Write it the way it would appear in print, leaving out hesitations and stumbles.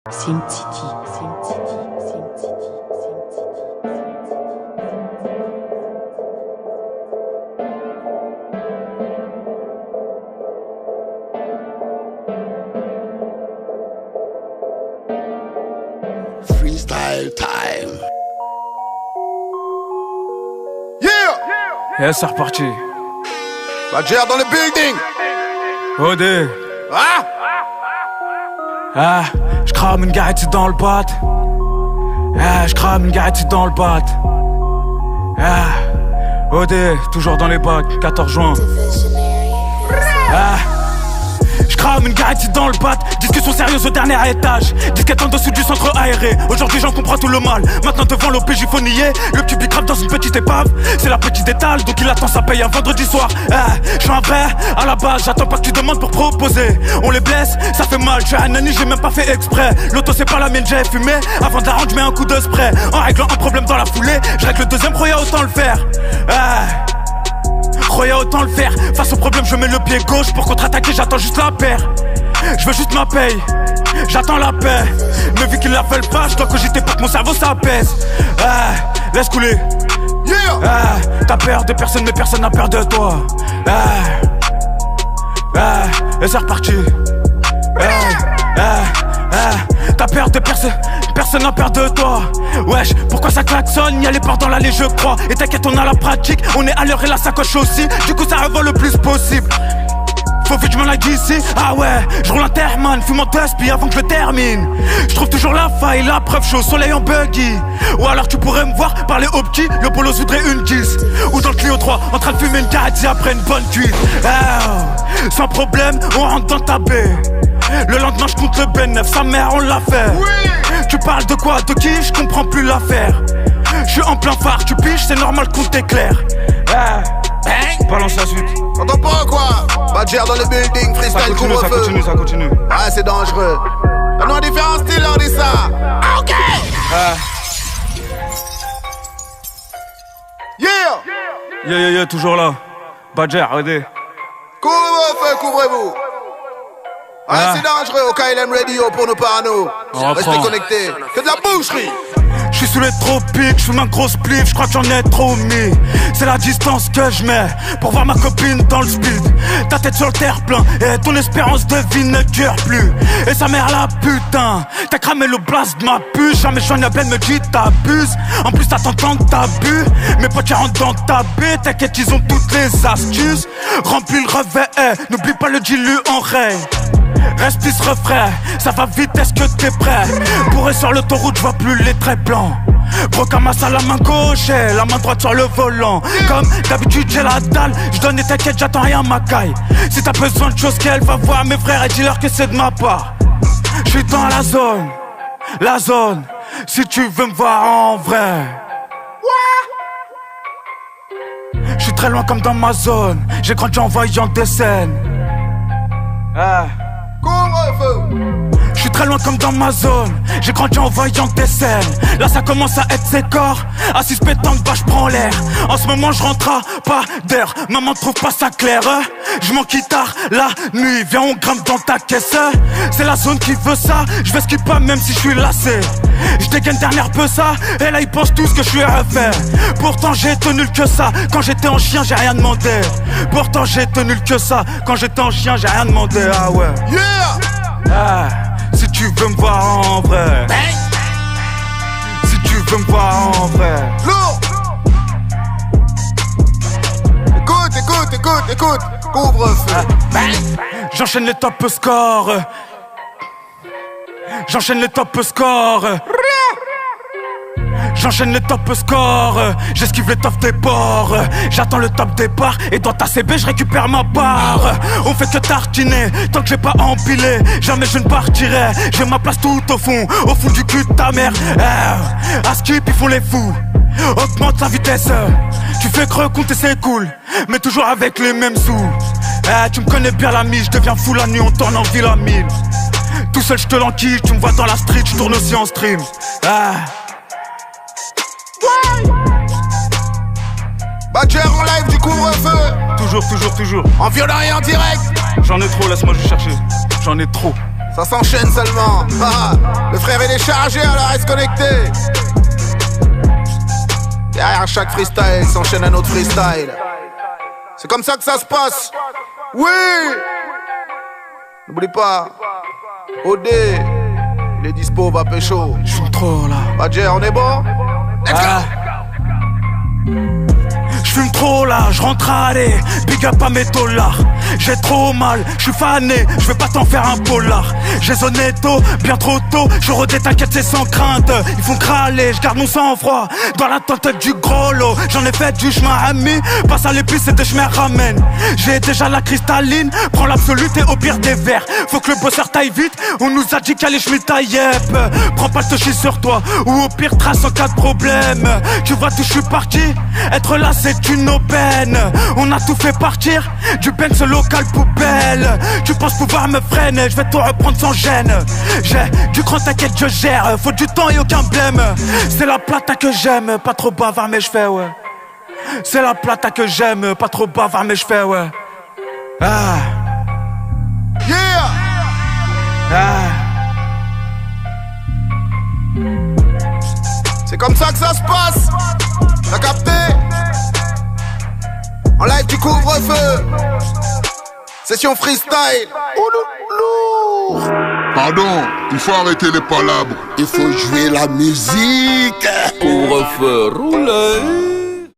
Sim City, Sim City, Sim City, Sim City. Freestyle time. Yeah! Et c'est reparti. Badger dans le building. OD. Ah! Ah, j'crame une garette dans le bat. Ah, j'crame une garette dans le bat. Ah, OD, toujours dans les bacs, 14 juin. Ah, j'crame une garette dans le bat. Discussion sérieuse au dernier étage. Disquette en dessous du centre aéré. Aujourd'hui j'en comprends tout le mal. Maintenant devant l'OPJ faut nier. Le petit bicrave dans une petite épave. C'est la petite étale donc il attend sa paye un vendredi soir. Ah, j'suis un vrai à la base. J'attends pas que tu demandes pour proposer. On les blesse, ça fait mal. J'suis un nani, j'ai même pas fait exprès. L'auto c'est pas la mienne, j'ai fumé. Avant de la rendre j'mets un coup de spray. En réglant un problème dans la foulée. J'règle le deuxième, croyais autant le faire. Ah, croyais autant le faire. Face au problème je mets le pied gauche. Pour contre-attaquer j'attends juste la paire. Je veux juste ma paye, j'attends la paix. Mais vu qu'ils la veulent pas, je dois cogiter pour que mon cerveau s'apaise. Ah, laisse couler. Yeah! Ah, t'as peur de personne mais personne n'a peur de toi. Ah, ah, et c'est reparti. T'as peur de personne, personne n'a peur de toi. Wesh, pourquoi ça klaxonne? Y'a les portes dans l'allée je crois. Et t'inquiète on a la pratique, on est à l'heure et la sacoche aussi. Du coup ça revole le plus possible. Faut vite que je m'en aille d'ici, ah ouais, je roule un Terman, fume en Tusby avant que je termine. Je trouve toujours la faille, la preuve, je suis au soleil en buggy. Ou alors tu pourrais me voir parler au petit, le bolos voudrait une 10. Ou dans le Clio 3, en train de fumer une garette après une bonne cuite. Oh, sans problème, on rentre dans ta baie. Le lendemain je compte le Ben 9, sa mère on l'a fait. Oui! Tu parles de quoi, de qui, je comprends plus l'affaire. Je suis en plein phare, tu piges, c'est normal qu'on t'éclaire. Ah, bang, balance la suite. T'entends pas quoi? Badger dans le building, Ça freestyle continue, ça couvre-feu. continue, ça continue. Ah, c'est dangereux. On a différents styles, on dit ça. Ah, ok! Ah, Yeah! yeah, toujours là. Badger, regardez. Couvre-feu, couvrez-vous. Ah, Ah. c'est dangereux au KLM Radio pour nous parano. On Restez reprend. connectés. C'est de la boucherie. J'suis sous les tropiques, j'fume un gros spliff, j'crois que j'en ai trop mis. C'est la distance que j'mets pour voir ma copine dans le speed. Ta tête sur le terre-plein et ton espérance de vie ne dure plus. Et sa mère la putain, t'as cramé le blast de ma puce. Jamais j'en ai plein me dit t'abuses. En plus t'attends tant que t'as bu. Mes potes qui rentrent dans ta baie, t'inquiète ils ont toutes les astuces. Remplis le revêt, n'oublie pas le dilu en règne. Reste plus refrais, ça va vite, est-ce que t'es prêt? Bourré sur l'autoroute, je vois plus les traits blancs. Brocamas à la main gauche et la main droite sur le volant. Comme d'habitude j'ai la dalle, je donne et t'inquiète, j'attends rien ma caille. Si t'as besoin de choses qu'elle va voir mes frères et dis-leur que c'est de ma part. Je suis dans la zone, si tu veux me voir en vrai. Je suis très loin comme dans ma zone, j'ai grandi en voyant des scènes. Ah. Couvre-feu. Je suis très loin comme dans ma zone, j'ai grandi en voyant des scènes. Là ça commence à être ses corps, assis pétanque, bah j'prends l'air. En ce moment je rentre à pas d'air, maman trouve pas ça clair. Je m'en quitte tard la nuit, viens on grimpe dans ta caisse. C'est la zone qui veut ça, je vais skip pas même si je suis lassé. Je dégaine dernière peu ça, et là ils pensent tous que je suis refait. Pourtant j'ai tenu que ça, quand j'étais en chien j'ai rien demandé. Pourtant j'ai tenu que ça, quand j'étais en chien j'ai rien demandé, ah ouais. Yeah! Ah, si tu veux me voir en vrai. Si tu veux me voir en vrai. Lourd! Écoute. Couvre-feu. J'enchaîne les top scores. J'enchaîne les top scores. J'enchaîne les top scores, j'esquive les top départs. J'attends le top départ et dans ta CB je récupère ma part. On fait que tartiner, tant que j'ai pas empilé, jamais je ne partirai. J'ai ma place tout au fond du cul de ta mère. À skip ils font les fous, augmente la vitesse. Tu fais creux compter c'est cool, mais toujours avec les mêmes sous. Tu me connais bien l'ami, je deviens fou la nuit, on tourne en ville à 1000. Tout seul je te l'enquille, tu me vois dans la street, je tourne aussi en stream. Badger en live du couvre-feu. Toujours. En violent et en direct. J'en ai trop, laisse-moi juste chercher. J'en ai trop. Ça s'enchaîne seulement. Ah, le frère il est chargé, alors reste connecté. Derrière chaque freestyle s'enchaîne un autre freestyle. C'est comme ça que ça se passe. Oui. N'oublie pas, OD, il est dispo, va pécho. J'fume trop là. Badger, on est bon? Let's go. J'fume trop là, j'rentre à aller. Big up à mes dollars. J'ai trop mal, j'suis fané, j'vais pas t'en faire un polar. J'ai sonné tôt, bien trop tôt. Je redais, t'inquiète, c'est sans crainte. Ils font crâler, j'garde mon sang-froid. Dans la tente du gros lot, j'en ai fait du chemin ami. Passe à l'épice et des chemins ramène. J'ai déjà la cristalline, prends l'absolute et au pire des verres. Faut que le bosseur taille vite, on nous a dit qu'elle est schmittaillep. Prends pas le toucher sur toi, ou au pire trace en cas de problème. Tu vois d'où je suis parti, être là c'est une aubaine. On a tout fait partir, du Benz local poubelle. Tu penses pouvoir me freiner, je vais tout reprendre sans gêne. J'ai du grand t'inquiète je gère, faut du temps et aucun blême. C'est la plata que j'aime, pas trop bavard mais je fais ouais. C'est la plata que j'aime, pas trop bavard mais je fais ouais. Ah. Yeah. Ah. C'est comme ça que ça se passe. T'as capté? En live du couvre-feu. Session freestyle. Lourd. Pardon, il faut arrêter les palabres. Il faut jouer la musique. Couvre-feu, roule.